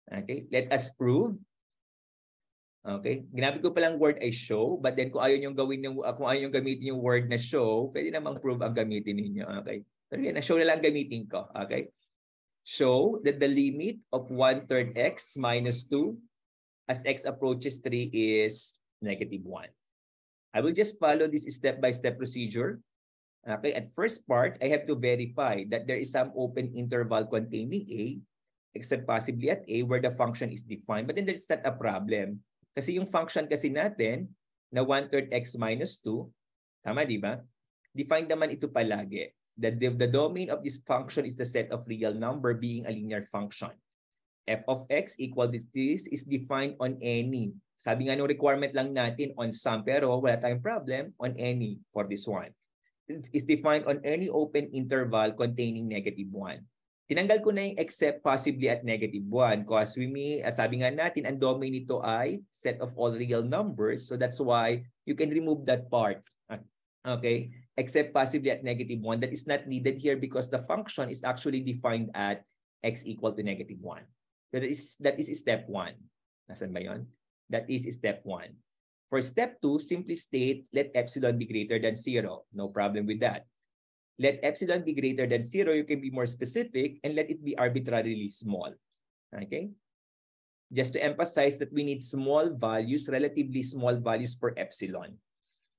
Okay, let us prove. Okay, ginamit ko palang word ay show, but then kung ayaw nyo gawin yung, kung ayaw nyo gamitin yung word na show, pwede namang prove ang gamitin ninyo. Okay, pero yan, na show na lang gamitin ko. Okay, show that the limit of 1/3 x minus 2 as x approaches 3 is -1. I will just follow this step-by-step procedure. Okay, at first part, I have to verify that there is some open interval containing a, except possibly at a where the function is defined. But then that's not a problem. Kasi yung function kasi natin na 1/3 x minus 2, tama di ba? Defined naman ito palagi. The domain of this function is the set of real number being a linear function. F of x equal to this is defined on any. Sabi nga nung requirement lang natin on some, pero wala tayong problem on any for this one. It is defined on any open interval containing -1. Tinanggal ko na yung except possibly at -1 because sabi nga natin, ang domain nito ay set of all real numbers. So that's why you can remove that part. Okay? Except possibly at -1. That is not needed here because the function is actually defined at x equal to -1. That is step 1. Nasaan ba yun? That is step 1. For step 2, simply state let epsilon be greater than 0. No problem with that. Let epsilon be greater than 0, you can be more specific, and let it be arbitrarily small. Okay? Just to emphasize that we need small values, relatively small values for epsilon.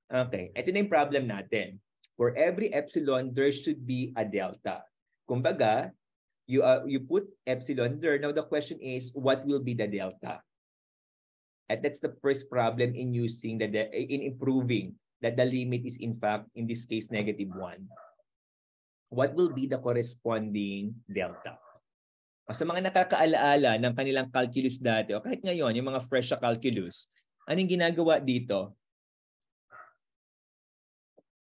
Okay, ito na yung problem natin. For every epsilon, there should be a delta. Kumbaga, you put epsilon there. Now the question is, what will be the delta? And that's the first problem in using in improving that the limit is in fact, in this case, -1. What will be the corresponding delta? Sa mga nakakaalaala ng kanilang calculus dati, o kahit ngayon, yung mga fresh sa calculus, anong ginagawa dito?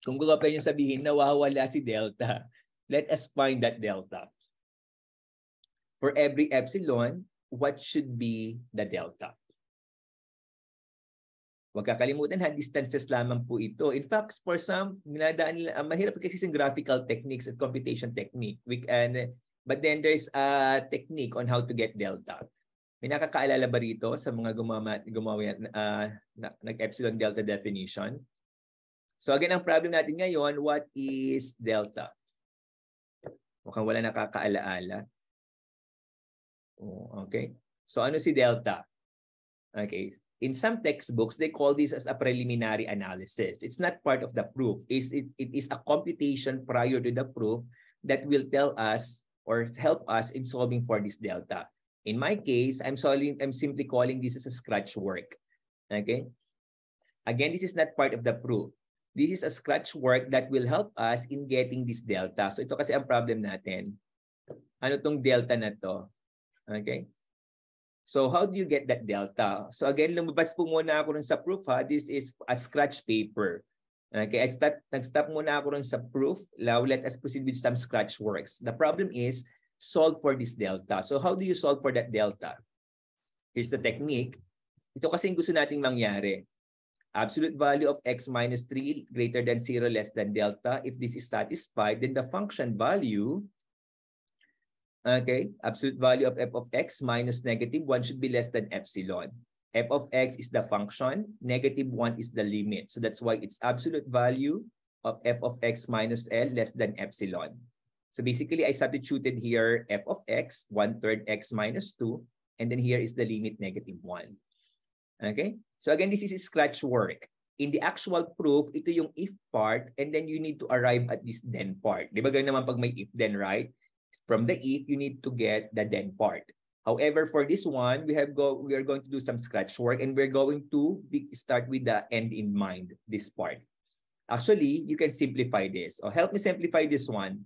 Kung gusto pa nyo sabihin, nawawala si delta. Let us find that delta. For every epsilon, what should be the delta? Huwag kakalimutan ha, distances lamang po ito. In fact, for some, mahirap kasi sa graphical techniques at computation technique. But then there's a technique on how to get delta. May nakakaalala ba rito sa mga gumawa nag-epsilon delta definition? So again, ang problem natin ngayon, what is delta? Mukhang wala nakakaalaala. Okay. So ano si delta? Okay. In some textbooks, they call this as a preliminary analysis. It's not part of the proof. It is a computation prior to the proof that will tell us or help us in solving for this delta. In my case, I'm simply calling this as a scratch work. Okay? Again, this is not part of the proof. This is a scratch work that will help us in getting this delta. So ito kasi ang problem natin. Ano tong delta na to? Okay? So how do you get that delta? So again, lumabas po muna ako rin sa proof ha. This is a scratch paper. Okay, nag-stop muna ako rin sa proof. Now let us proceed with some scratch works. The problem is solve for this delta. So how do you solve for that delta? Here's the technique. Ito kasi gusto nating mangyari. Absolute value of x minus 3 greater than 0 less than delta. If this is satisfied, then the function value, okay, absolute value of f of x minus -1 should be less than epsilon. F of x is the function, -1 is the limit. So that's why it's absolute value of f of x minus L less than epsilon. So basically, I substituted here f of x, 1/3 x minus 2, and then here is the limit -1. Okay? So again, this is scratch work. In the actual proof, ito yung if part, and then you need to arrive at this then part. Di ba ganun naman pag may if then, right? From the if, you need to get the then part. However, for this one, we are going to do some scratch work, and we're going to start with the end in mind, this part. Actually, you can simplify this. Or help me simplify this one.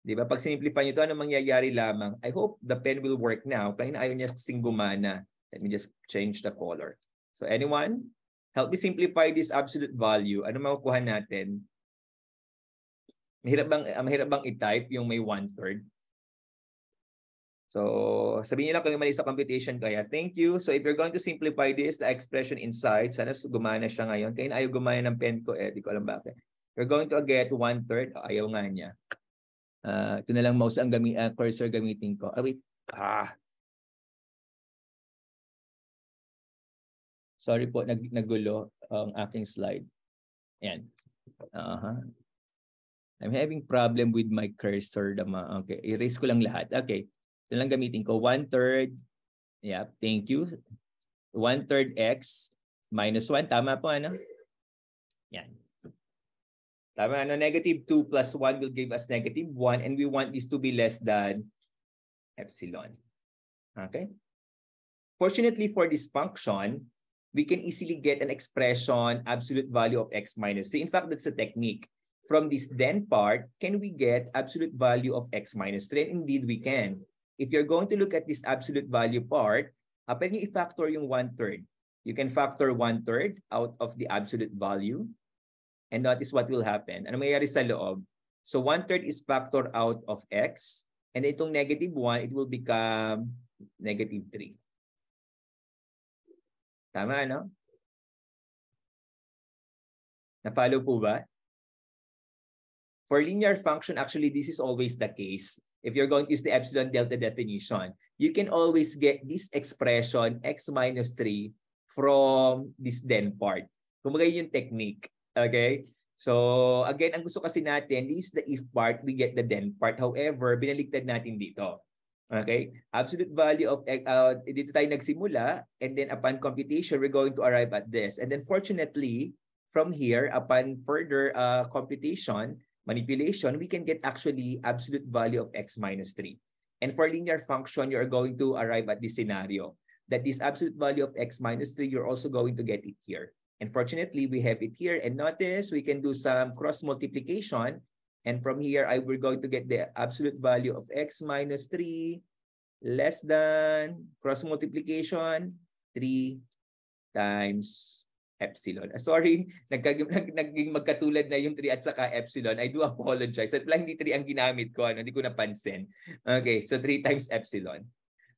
Di ba? Pag simplify nyo ito, ano mangyayari lamang? I hope the pen will work now. Kaya ayaw niya kasing gumana. Let me just change the color. So anyone? Help me simplify this absolute value. Ano makukuha natin? Mahirap bang i-type yung may 1/3? So, sabihin niyo lang kung mali sa computation kaya. Thank you. So, if you're going to simplify this, the expression inside, sana gumana siya ngayon. Kaya ayaw gumana ng pen ko di ko alam bakit. You're going to get 1/3. Ayaw nga niya. Ito na lang mouse ang cursor gamitin ko. Wait. Sorry po, nagulo ang aking slide. Ayan. I'm having problem with my cursor. Okay, erase ko lang lahat. Okay, ito lang gamitin ko. 1/3. Yeah, thank you. 1/3 x minus 1. Tama po, ano? Yan. Tama, ano? -2 plus 1 will give us -1 and we want this to be less than epsilon. Okay? Fortunately for this function, we can easily get an expression, absolute value of x minus 3. In fact, that's a technique. From this then part, can we get absolute value of x minus 3? And indeed, we can. If you're going to look at this absolute value part, pwede nyo i-factor yung 1/3. You can factor 1/3 out of the absolute value. And notice what will happen. Ano mayayari sa loob? So 1/3 is factored out of x. And itong -1, it will become -3. Tama, no? Na-follow po ba? For linear function, actually, this is always the case. If you're going to use the epsilon delta definition, you can always get this expression, x minus 3, from this then part. Kumbaga yung technique. Okay? So, again, ang gusto kasi natin, this is the if part, we get the then part. However, binaligtad natin dito. Okay? Absolute value of, dito tayo nagsimula, and then upon computation, we're going to arrive at this. And then fortunately, from here, upon further computation, manipulation, we can get actually absolute value of x minus 3. And for linear function, you're going to arrive at this scenario. That this absolute value of x minus 3, you're also going to get it here. And fortunately, we have it here. And notice, we can do some cross multiplication. And from here, we're going to get the absolute value of x minus 3 less than cross multiplication 3 times epsilon. Sorry, naging magkatulad na yung 3 at saka epsilon. I do apologize. At pala hindi 3 ang ginamit ko. Hindi ko napansin. Okay, so 3 times epsilon.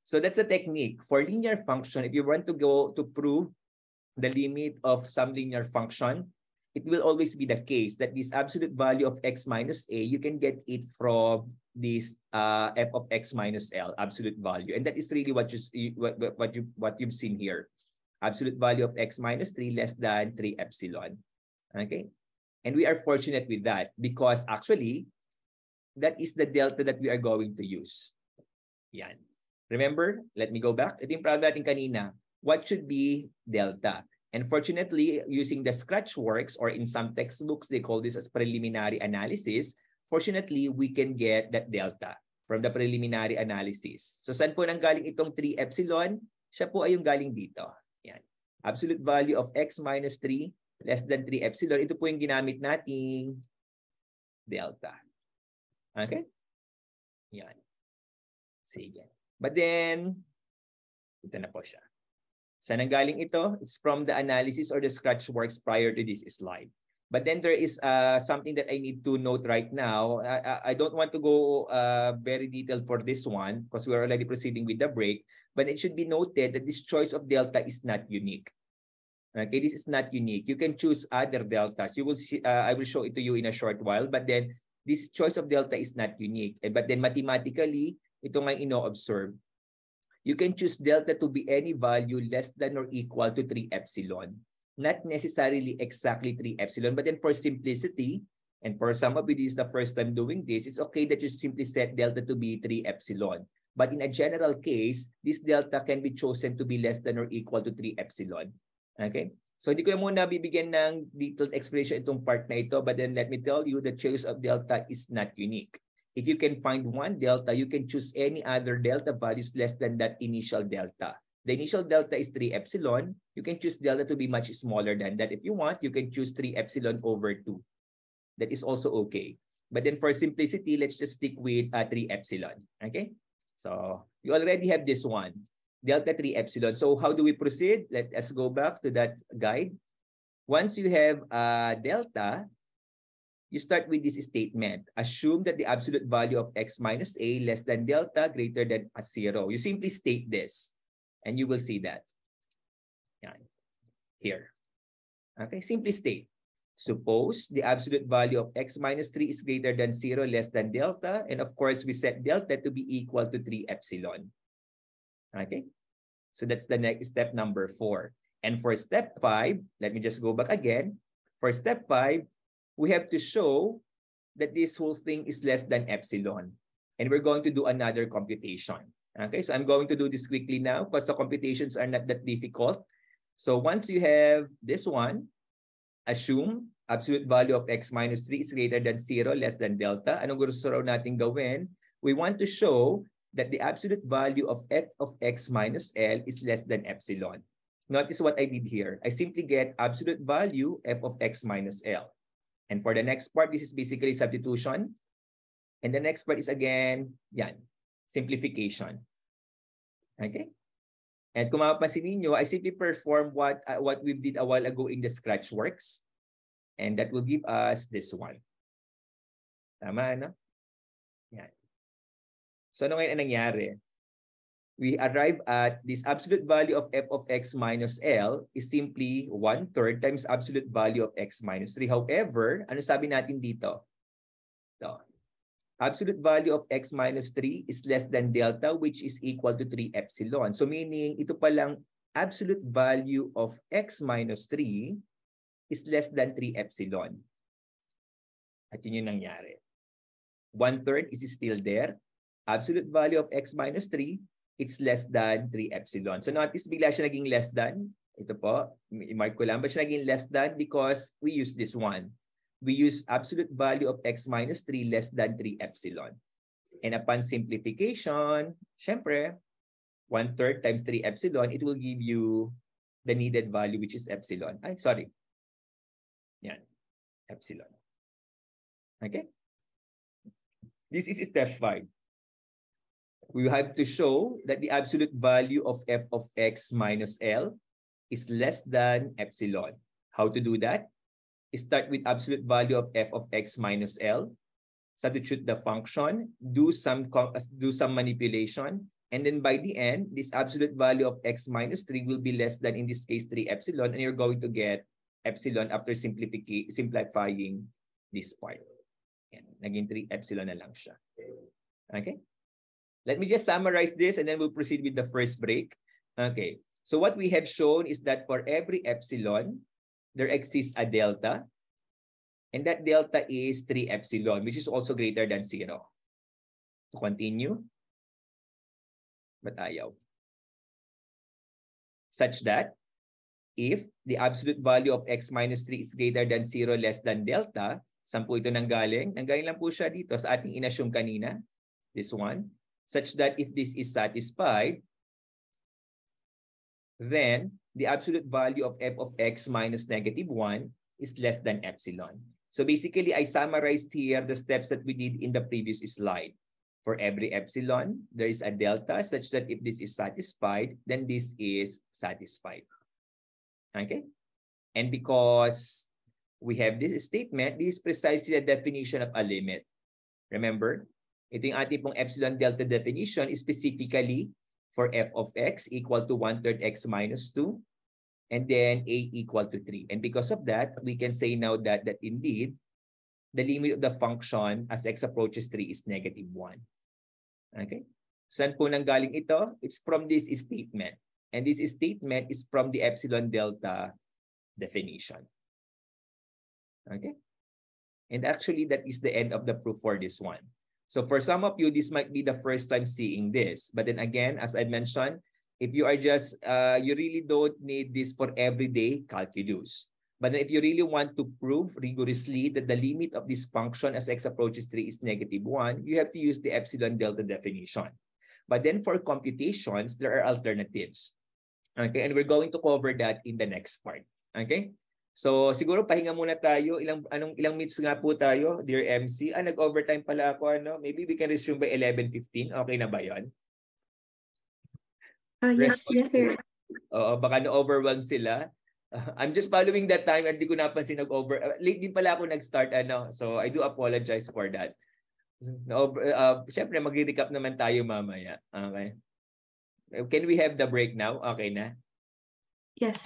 So that's a technique. For linear function, if you want to go to prove the limit of some linear function, it will always be the case that this absolute value of x minus a, you can get it from this f of x minus l, absolute value. And that is really what you've seen here. Absolute value of x minus 3 less than 3 epsilon. Okay? And we are fortunate with that because actually, that is the delta that we are going to use. Yan. Remember, let me go back. Ito yung problem natin kanina. What should be delta? And fortunately, using the scratch works or in some textbooks, they call this as preliminary analysis. Fortunately, we can get that delta from the preliminary analysis. So saan po nanggaling itong 3 epsilon? Siya po ay yung galing dito. Yan. Absolute value of x minus 3 less than 3 epsilon. Ito po yung ginamit nating delta. Okay? Yan. Sige. But then, ito na po siya. Saan nanggaling ito? It's from the analysis or the scratch works prior to this slide. But then there is something that I need to note right now. I don't want to go very detailed for this one because we're already proceeding with the break. But it should be noted that this choice of delta is not unique. Okay, this is not unique. You can choose other deltas. You will see. I will show it to you in a short while. But then this choice of delta is not unique. But then mathematically, ito nga ino-observe. You can choose delta to be any value less than or equal to 3 epsilon. Not necessarily exactly 3 epsilon, but then for simplicity, and for some of you, this is the first time doing this, it's okay that you simply set delta to be 3 epsilon. But in a general case, this delta can be chosen to be less than or equal to 3 epsilon. Okay? So hindi ko na muna bibigyan ng detailed explanation itong part na ito, but then let me tell you, the choice of delta is not unique. If you can find one delta, you can choose any other delta values less than that initial delta. The initial delta is 3 epsilon. You can choose delta to be much smaller than that. If you want, you can choose 3 epsilon over 2. That is also okay. But then for simplicity, let's just stick with 3 epsilon. Okay? So you already have this one, delta 3 epsilon. So how do we proceed? Let us go back to that guide. Once you have delta, you start with this statement. Assume that the absolute value of x minus a less than delta greater than 0. You simply state this, and you will see that. Yan. Here. Okay, simply state. Suppose the absolute value of x minus 3 is greater than 0 less than delta, and of course, we set delta to be equal to 3 epsilon. Okay? So that's the next step, number 4. And for step 5, let me just go back again. For step 5, we have to show that this whole thing is less than epsilon. And we're going to do another computation. Okay, so I'm going to do this quickly now because the computations are not that difficult. So once you have this one, assume absolute value of x minus 3 is greater than 0, less than delta. Anong gusto raw natin gawin? We want to show that the absolute value of f of x minus L is less than epsilon. Notice what I did here. I simply get absolute value f of x minus L. And for the next part, this is basically substitution. And the next part is again, yan, simplification. Okay? And kung mapapansin ninyo, I simply perform what we did a while ago in the scratch works. And that will give us this one. Tama, no? Yan. So ano ngayon ang nangyari? We arrive at this absolute value of f of x minus L is simply 1/3 times absolute value of x minus 3. However, ano sabi natin dito? So, absolute value of x minus 3 is less than delta, which is equal to 3 epsilon. So meaning, ito palang absolute value of x minus 3 is less than 3 epsilon. At yun yung nangyari. 1/3 is still there. Absolute value of x minus 3, it's less than 3 epsilon. So notice bigla siya naging less than. Ito po, i-mark ko lang. But siya naging less than because we use this one. We use absolute value of x minus 3 less than 3 epsilon. And upon simplification, syempre, 1/3 times 3 epsilon, it will give you the needed value, which is epsilon. Ay, sorry. Yan. Epsilon. Okay? This is step 5. We have to show that the absolute value of f of x minus L is less than epsilon. How to do that? Start with absolute value of f of x minus L, substitute the function, do some manipulation, and then by the end, this absolute value of x minus 3 will be less than, in this case, 3 epsilon, and you're going to get epsilon after simplifying this part. Yan. Naging 3 epsilon na lang siya. Okay? Let me just summarize this and then we'll proceed with the first break. Okay. So what we have shown is that for every epsilon, there exists a delta. And that delta is 3 epsilon, which is also greater than 0. To continue. But ayaw. Such that if the absolute value of x minus 3 is greater than 0, less than delta, saan po ito nanggaling? Nanggaling lang po siya dito sa ating inassume kanina. This one. Such that if this is satisfied, then the absolute value of f of x minus -1 is less than epsilon. So basically, I summarized here the steps that we did in the previous slide. For every epsilon, there is a delta such that if this is satisfied, then this is satisfied. Okay? And because we have this statement, this is precisely the definition of a limit. Remember? Ito yung ating pong epsilon delta definition is specifically for f of x equal to 1/3 x minus 2 and then a equal to 3. And because of that, we can say now that indeed, the limit of the function as x approaches 3 is -1. Okay? Saan po nanggaling ito? It's from this statement. And this statement is from the epsilon delta definition. Okay? And actually, that is the end of the proof for this one. So for some of you, this might be the first time seeing this. But then again, as I mentioned, if you are just, you really don't need this for everyday calculus. But if you really want to prove rigorously that the limit of this function as x approaches 3 is -1, you have to use the epsilon delta definition. But then for computations, there are alternatives. Okay, and we're going to cover that in the next part. Okay? So siguro pahinga muna tayo. Ilang minutes nga po tayo, dear MC? Nag-overtime pala ako, ano? Maybe we can resume by 11:15. Okay na ba 'yon? Yes, sir. Oo, baka na-overwhelm sila. I'm just following that time at di ko napansin late din pala ako nag-start, ano. So I do apologize for that. Syempre mag-recap naman tayo mamaya. Okay. Can we have the break now? Okay na? Yes,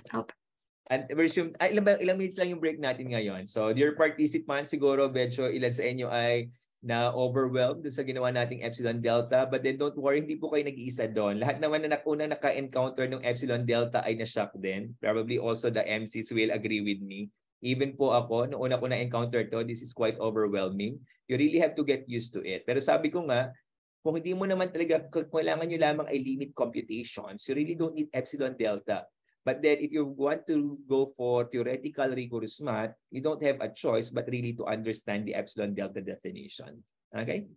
And resume, ilang minutes lang yung break natin ngayon. So dear participants, siguro medyo ilan sa inyo ay na overwhelmed dun sa ginawa nating epsilon delta. But then don't worry, hindi po kayo nag-iisa doon. Lahat naman na unang naka-encounter ng epsilon delta ay na-shock din. Probably also the MCs will agree with me. Even po ako, noong una ko na-encounter to, this is quite overwhelming. You really have to get used to it. Pero sabi ko nga, kung hindi mo naman talaga, kailangan nyo lamang ay limit computations, you really don't need epsilon delta. But then if you want to go for theoretical rigorous math, you don't have a choice but really to understand the epsilon delta definition. Okay?